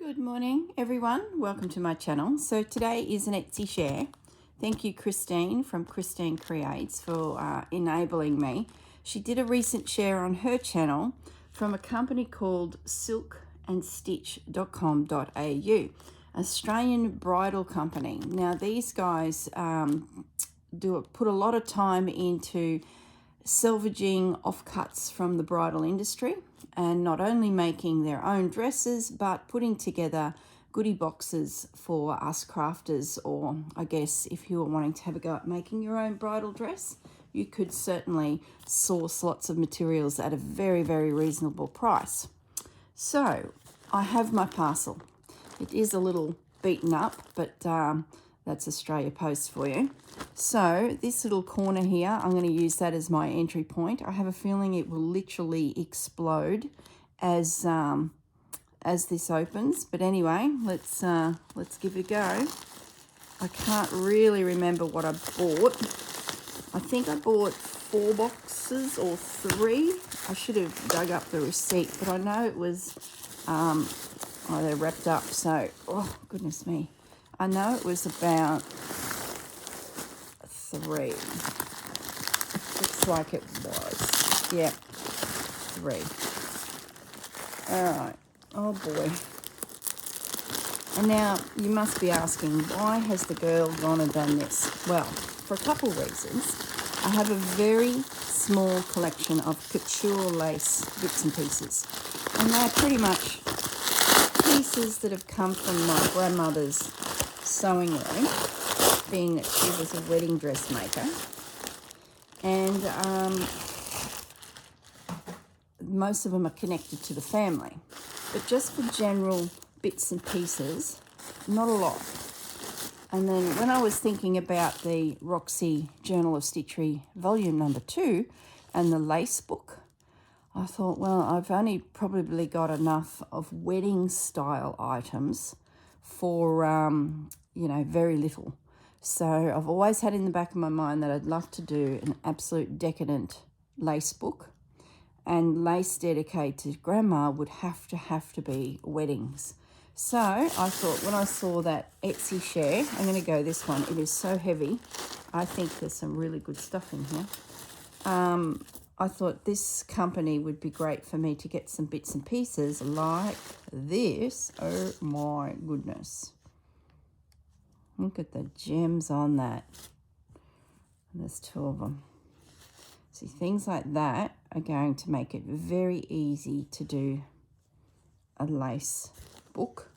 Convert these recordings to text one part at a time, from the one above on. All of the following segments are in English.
Good morning, everyone. Welcome to my channel. So today is an Etsy share. Thank you, Christine from Christine Creates, for enabling me. She did a recent share on her channel from a company called silkandstitch.com.au, Australian bridal company. Now, these guys put a lot of time into salvaging offcuts from the bridal industry and not only making their own dresses but putting together goodie boxes for us crafters, or I guess if you were wanting to have a go at making your own bridal dress, you could certainly source lots of materials at a very, very reasonable price. So I have my parcel. It is a little beaten up, but that's Australia Post for you. So this little corner here, I'm going to use that as my entry point. I have a feeling it will literally explode as this opens. But anyway, let's give it a go. I can't really remember what I bought. I think I bought 4 boxes or 3. I should have dug up the receipt, but I know it was they're wrapped up. So, oh goodness me, I know it was about 3. Looks like it was. Yep, 3. All right. Oh boy. And now you must be asking, why has the girl gone and done this? Well, for a couple of reasons. I have a very small collection of couture lace bits and pieces, and they're pretty much pieces that have come from my grandmother's sewing room, being that she was a wedding dressmaker, and most of them are connected to the family. But just for general bits and pieces, not a lot. And then when I was thinking about the Roxy Journal of Stitchery volume number 2 and the lace book, I thought, well, I've only probably got enough of wedding style items for, very little. So I've always had in the back of my mind that I'd love to do an absolute decadent lace book, and lace dedicated to grandma would have to be weddings. So I thought, when I saw that Etsy share, I'm going to go this one. It is so heavy. I think there's some really good stuff in here. I thought this company would be great for me to get some bits and pieces like this. Oh my goodness. Look at the gems on that. And there's 2 of them. See, things like that are going to make it very easy to do a lace book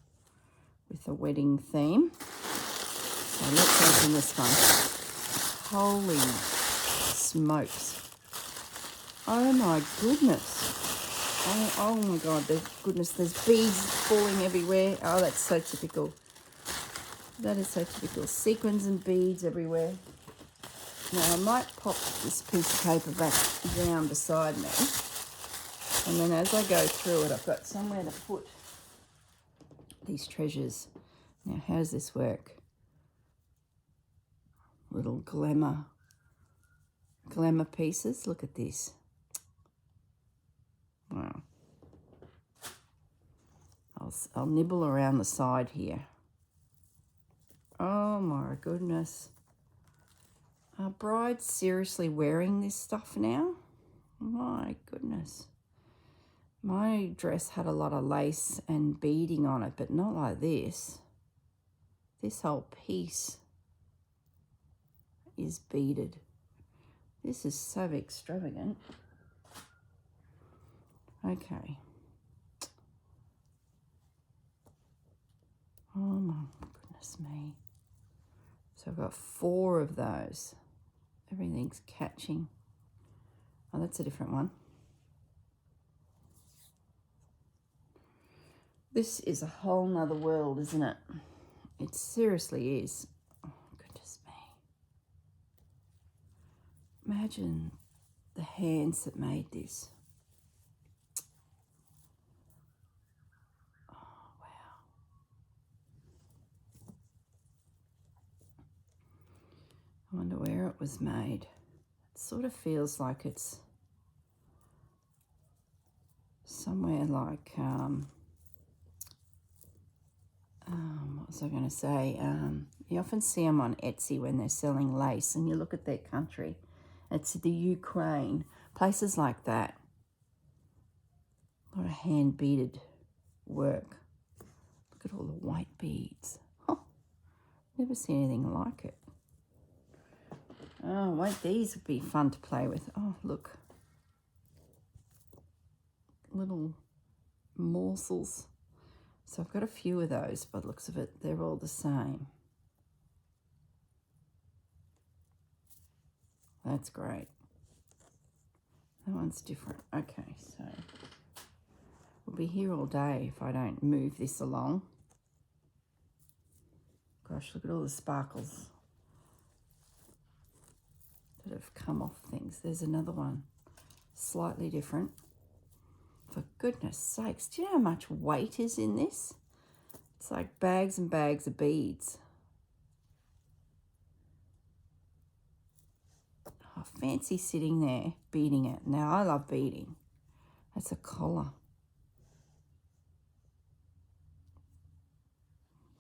with a wedding theme. So let's open this one. Holy smokes. Oh my goodness. Oh my God, there's beads falling everywhere. Oh, that's so typical. That is so typical. Sequins and beads everywhere. Now I might pop this piece of paper back down beside me, and then as I go through it, I've got somewhere to put these treasures. Now, how does this work? Little glamour pieces. Look at this. Wow. I'll nibble around the side here. Oh my goodness. Are brides seriously wearing this stuff now? My goodness. My dress had a lot of lace and beading on it, but not like this. This whole piece is beaded. This is so extravagant. Okay. Oh my goodness me. So I've got 4 of those. Everything's catching. Oh, that's a different one. This is a whole nother world, isn't it? It seriously is. Oh, goodness me. Imagine the hands that made this. Oh, wow. I wonder where it was made. It sort of feels like it's somewhere like what was I going to say? You often see them on Etsy when they're selling lace, and you look at their country. It's the Ukraine, places like that. A lot of hand beaded work. Look at all the white beads. Oh, never seen anything like it. Oh, won't these be fun to play with? Oh, look. Little morsels. So I've got a few of those by the looks of it. They're all the same. That's great. That one's different. Okay, so we'll be here all day if I don't move this along. Gosh, look at all the sparkles that have come off things. There's another one, slightly different. For goodness sakes, do you know how much weight is in this? It's like bags and bags of beads. Oh, fancy sitting there beading it. Now, I love beading. That's a collar.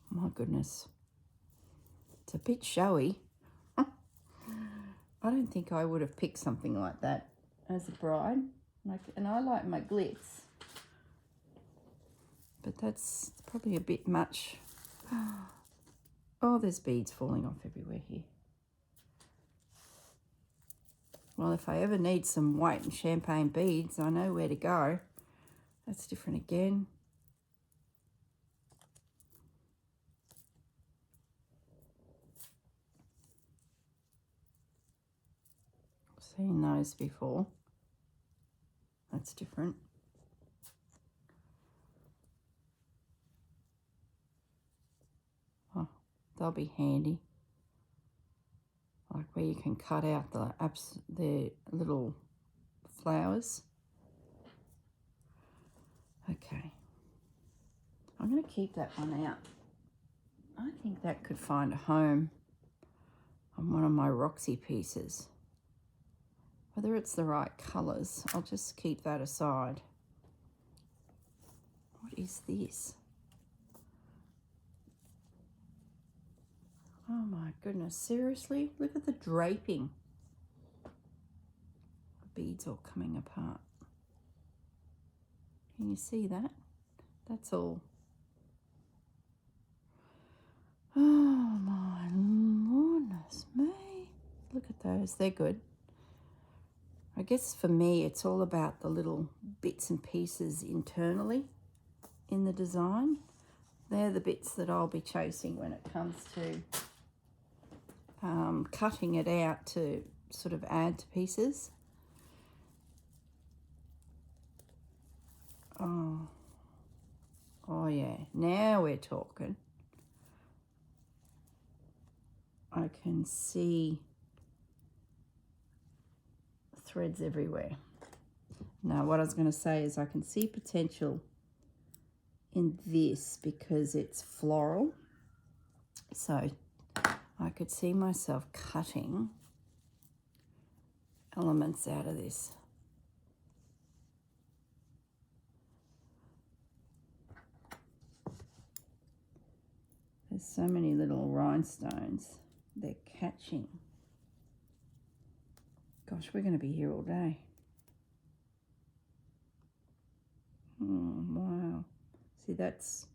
My goodness. It's a bit showy. I don't think I would have picked something like that as a bride. And I like my glitz. But that's probably a bit much. Oh, there's beads falling off everywhere here. Well, if I ever need some white and champagne beads, I know where to go. That's different again. I've seen those before. That's different. Oh, they'll be handy. Like where you can cut out the little flowers. Okay. I'm going to keep that one out. I think that could find a home on one of my Roxy pieces. Whether it's the right colours, I'll just keep that aside. What is this? Oh my goodness, seriously? Look at the draping. The beads all coming apart. Can you see that? That's all. Oh my goodness me. Look at those, they're good. I guess for me, it's all about the little bits and pieces internally in the design. They're the bits that I'll be chasing when it comes to cutting it out to sort of add to pieces. Oh yeah, now we're talking. I can see threads everywhere. Now, what I was going to say is I can see potential in this because it's floral. So I could see myself cutting elements out of this. There's so many little rhinestones. They're catching. Gosh, we're going to be here all day. Oh, wow. See, that's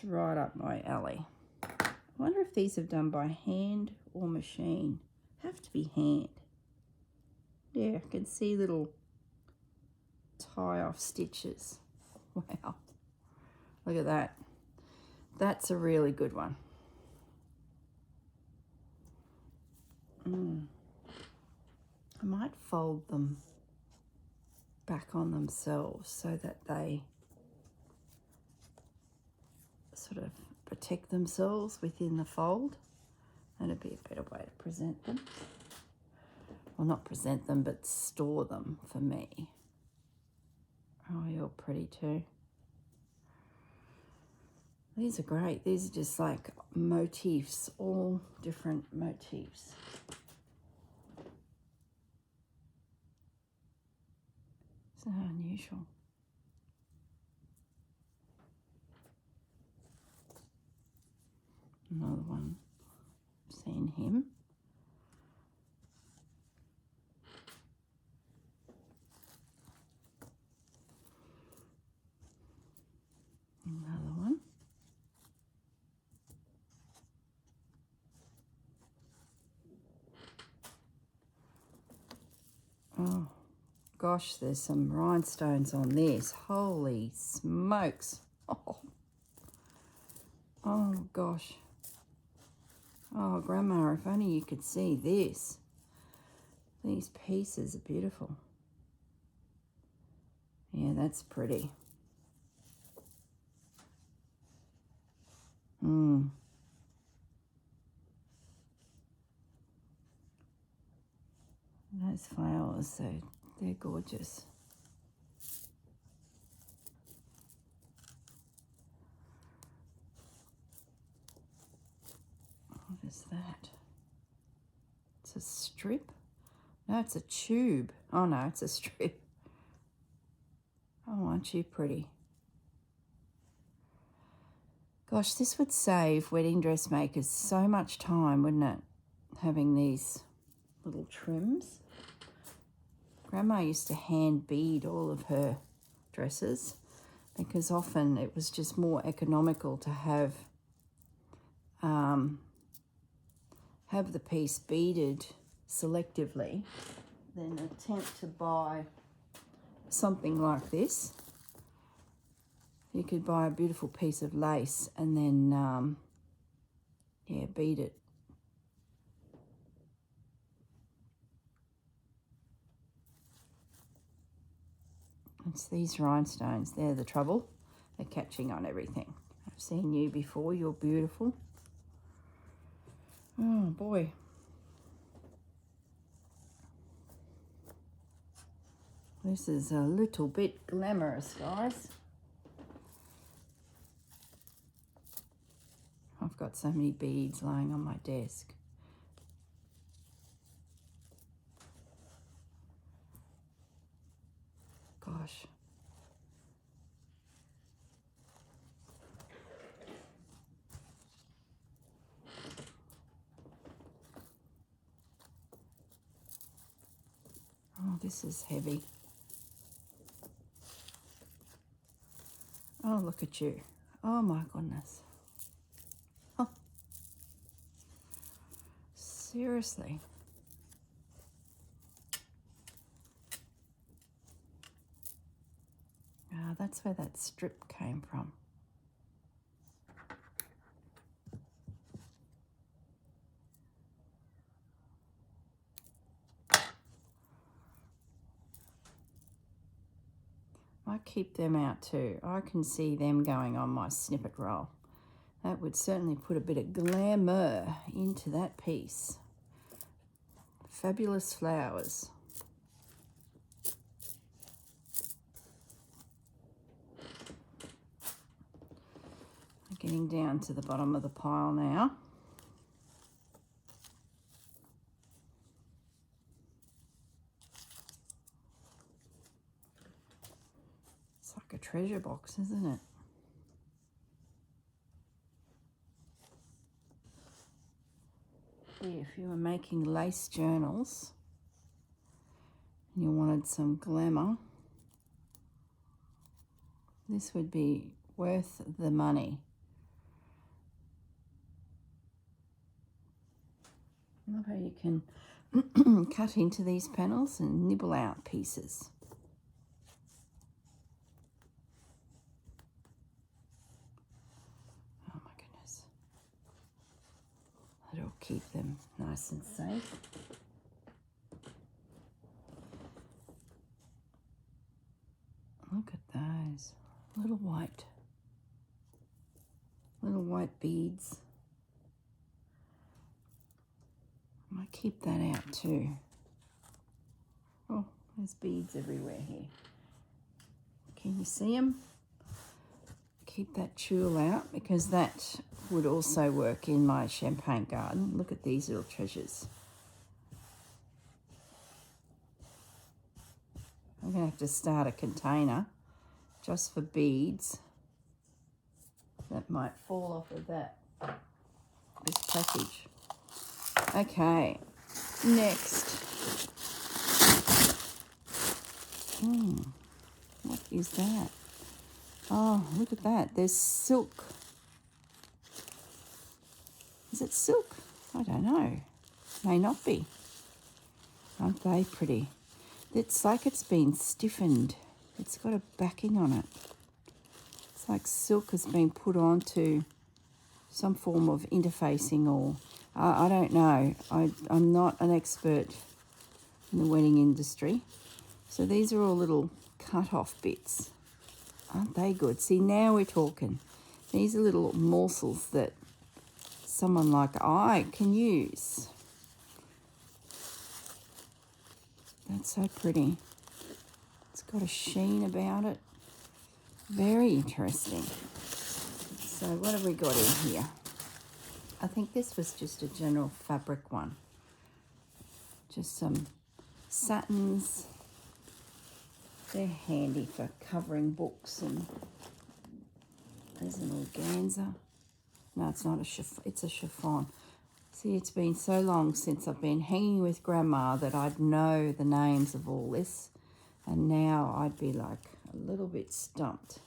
right up my alley. I wonder if these are done by hand or machine. Have to be hand. Yeah, I can see little tie-off stitches. Wow. Look at that. That's a really good one. I might fold them back on themselves so that they sort of protect themselves within the fold. That'd be a better way to present them. Well, not present them, but store them for me. Oh, you're pretty too. These are great. These are just like motifs, all different motifs. So unusual. Oh, gosh, there's some rhinestones on this. Holy smokes. Oh gosh. Oh, Grandma, if only you could see this. These pieces are beautiful. Yeah, that's pretty. Those flowers, they're gorgeous. What is that? It's a strip? No, it's a tube. Oh no, it's a strip. Oh, aren't you pretty? Gosh, this would save wedding dressmakers so much time, wouldn't it? Having these little trims. Grandma used to hand bead all of her dresses because often it was just more economical to have the piece beaded selectively than attempt to buy something like this. You could buy a beautiful piece of lace and then, bead it. It's these rhinestones. They're the trouble. They're catching on everything. I've seen you before. You're beautiful. Oh, boy. This is a little bit glamorous, guys. I've got so many beads lying on my desk. Gosh. Oh, this is heavy. Oh, look at you. Oh, my goodness. Oh. Seriously. Ah, that's where that strip came from. I keep them out too. I can see them going on my snippet roll. That would certainly put a bit of glamour into that piece. Fabulous flowers. Getting down to the bottom of the pile now. It's like a treasure box, isn't it? If you were making lace journals and you wanted some glamour, this would be worth the money. Love how you can cut into these panels and nibble out pieces. Oh my goodness. That'll keep them nice and safe. Look at those little white beads. I might keep that out too. Oh, there's beads everywhere here. Can you see them? Keep that tulle out because that would also work in my champagne garden. Look at these little treasures. I'm going to have to start a container just for beads that might fall off of this package. Okay, next. What is that? Oh, look at that. There's silk. Is it silk? I don't know. May not be. Aren't they pretty? It's like it's been stiffened. It's got a backing on it. It's like silk has been put onto some form of interfacing, or I don't know. I'm not an expert in the wedding industry. So these are all little cut-off bits. Aren't they good? See, now we're talking. These are little morsels that someone like I can use. That's so pretty. It's got a sheen about it. Very interesting. So what have we got in here? I think this was just a general fabric one. Just some satins. They're handy for covering books, and there's an organza. No, it's not a chiffon, it's a chiffon. See, it's been so long since I've been hanging with Grandma that I'd know the names of all this, and now I'd be like a little bit stumped.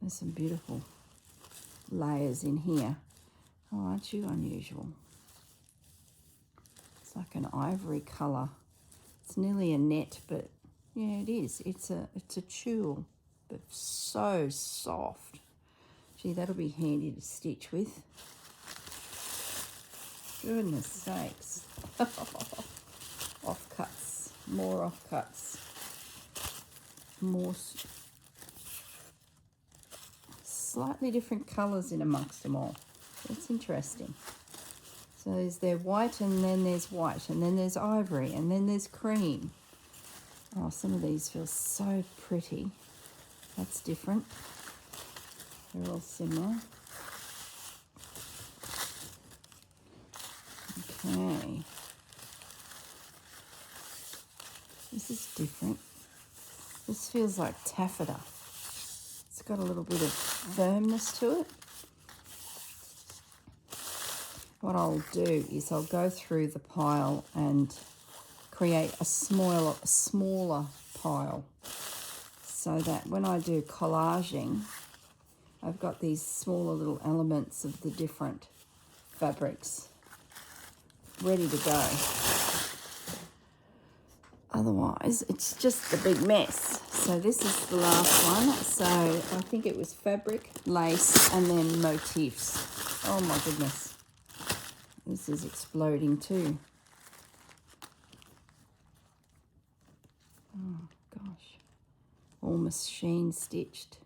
There's some beautiful layers in here. Oh, aren't you unusual? It's like an ivory colour. It's nearly a net, but yeah, it is. It's a tulle, but so soft. Gee, that'll be handy to stitch with. Goodness sakes. Offcuts, more offcuts, more slightly different colours in amongst them all. That's interesting. So there's their white, and then there's white, and then there's ivory, and then there's cream. Oh, some of these feel so pretty. That's different. They're all similar. Okay. This is different. This feels like taffeta. It's got a little bit of firmness to it. What I'll do is I'll go through the pile and create a smaller pile, so that when I do collaging, I've got these smaller little elements of the different fabrics ready to go. Otherwise, it's just a big mess. So this is the last one. So I think it was fabric, lace, and then motifs. Oh my goodness. This is exploding too. Oh gosh. All machine stitched.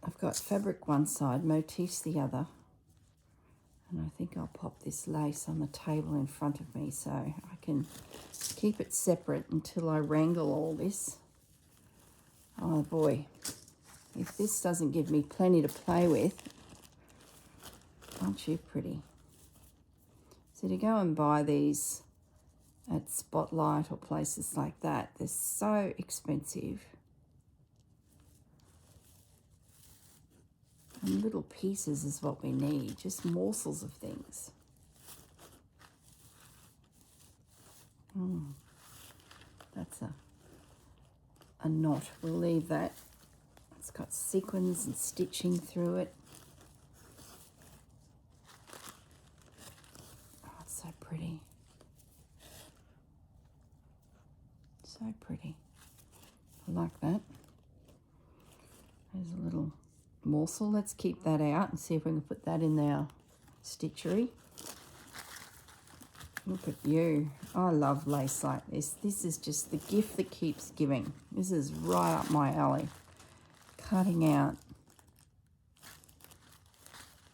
I've got fabric one side, motifs the other. And I think I'll pop this lace on the table in front of me so I can keep it separate until I wrangle all this. Oh boy, if this doesn't give me plenty to play with. Aren't you pretty? So to go and buy these at Spotlight or places like that, they're so expensive. And little pieces is what we need, just morsels of things. That's a knot. We'll leave that. It's got sequins and stitching through it. Oh, it's so pretty. So pretty. I like that. There's a little morsel. Let's keep that out and see if we can put that in our stitchery. Look at you. I love lace like this. This is just the gift that keeps giving. This is right up my alley. Cutting out.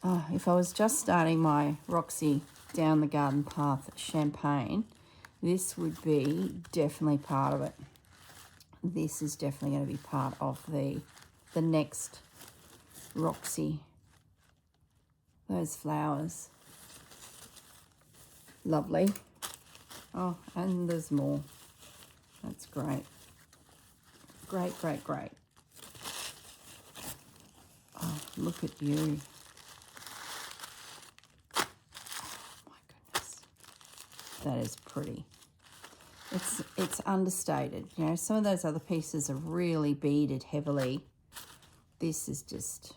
Oh, if I was just starting my Roxy down the garden path champagne, this would be definitely part of it. This is definitely going to be part of the next Roxy. Those flowers. Lovely. Oh, and there's more. That's great. Great, great, great. Oh, look at you. Oh, my goodness. That is pretty. It's understated. You know, some of those other pieces are really beaded heavily. This is just,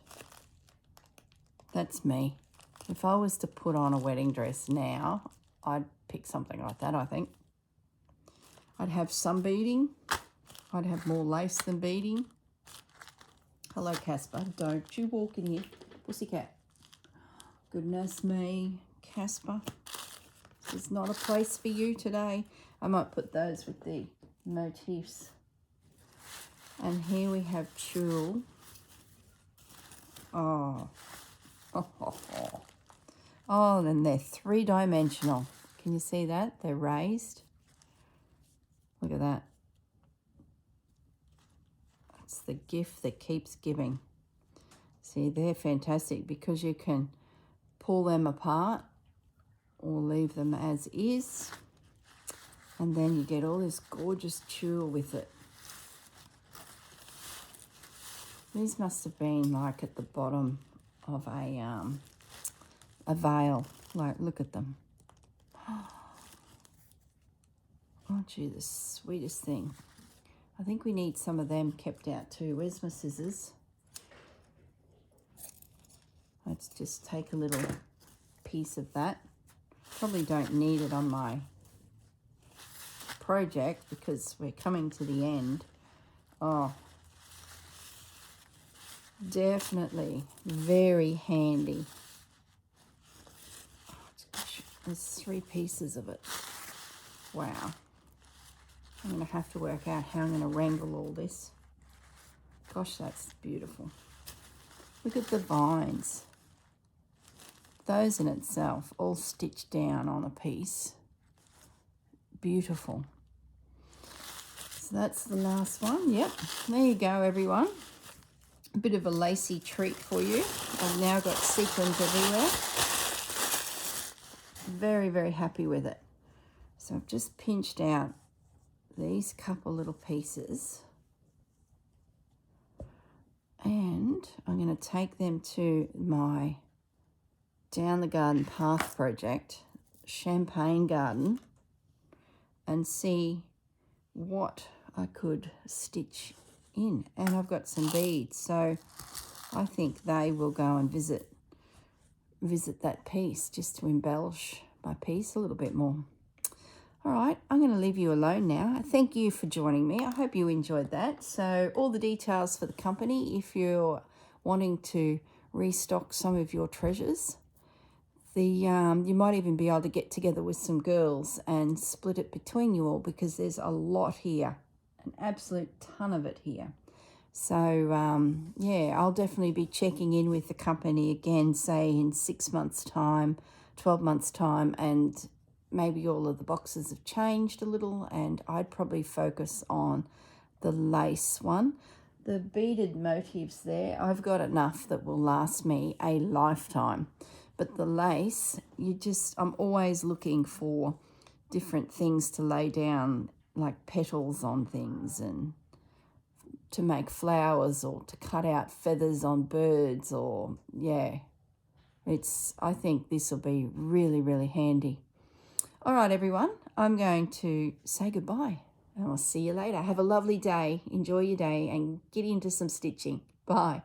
that's me. If I was to put on a wedding dress now, I'd pick something like that, I think. I'd have some beading. I'd have more lace than beading. Hello, Casper. Don't you walk in here, pussycat. Goodness me, Casper. This is not a place for you today. I might put those with the motifs. And here we have tulle. Oh. Oh, and they're three-dimensional. Can you see that? They're raised. Look at that. It's the gift that keeps giving. See, they're fantastic because you can pull them apart or leave them as is. And then you get all this gorgeous tulle with it. These must have been like at the bottom of a veil. Like, look at them. Aren't you the sweetest thing? I think we need some of them kept out too. Where's my scissors? Let's just take a little piece of that. Probably don't need it on my project because we're coming to the end. Oh, definitely very handy. Oh, there's 3 pieces of it. Wow. I'm going to have to work out how I'm going to wrangle all this. Gosh, that's beautiful. Look at the vines. Those in itself, all stitched down on a piece. Beautiful. So that's the last one. Yep, there you go, everyone. A bit of a lacy treat for you. I've now got sequins everywhere. Very, very happy with it. So I've just pinched out these couple little pieces. And I'm going to take them to my Down the Garden Path project, Champagne Garden, and see what I could stitch in. And I've got some beads, so I think they will go and visit that piece just to embellish my piece a little bit more. All right, I'm going to leave you alone now. Thank you for joining me. I hope you enjoyed that. So all the details for the company, if you're wanting to restock some of your treasures, you might even be able to get together with some girls and split it between you all because there's a lot here, an absolute ton of it here. So, yeah, I'll definitely be checking in with the company again, say in 6 months' time, 12 months' time, and maybe all of the boxes have changed a little, and I'd probably focus on the lace one. The beaded motifs there, I've got enough that will last me a lifetime. But the lace, I'm always looking for different things to lay down, like petals on things and to make flowers or to cut out feathers on birds or, yeah. I think this will be really, really handy. All right, everyone, I'm going to say goodbye and I'll see you later. Have a lovely day. Enjoy your day and get into some stitching. Bye.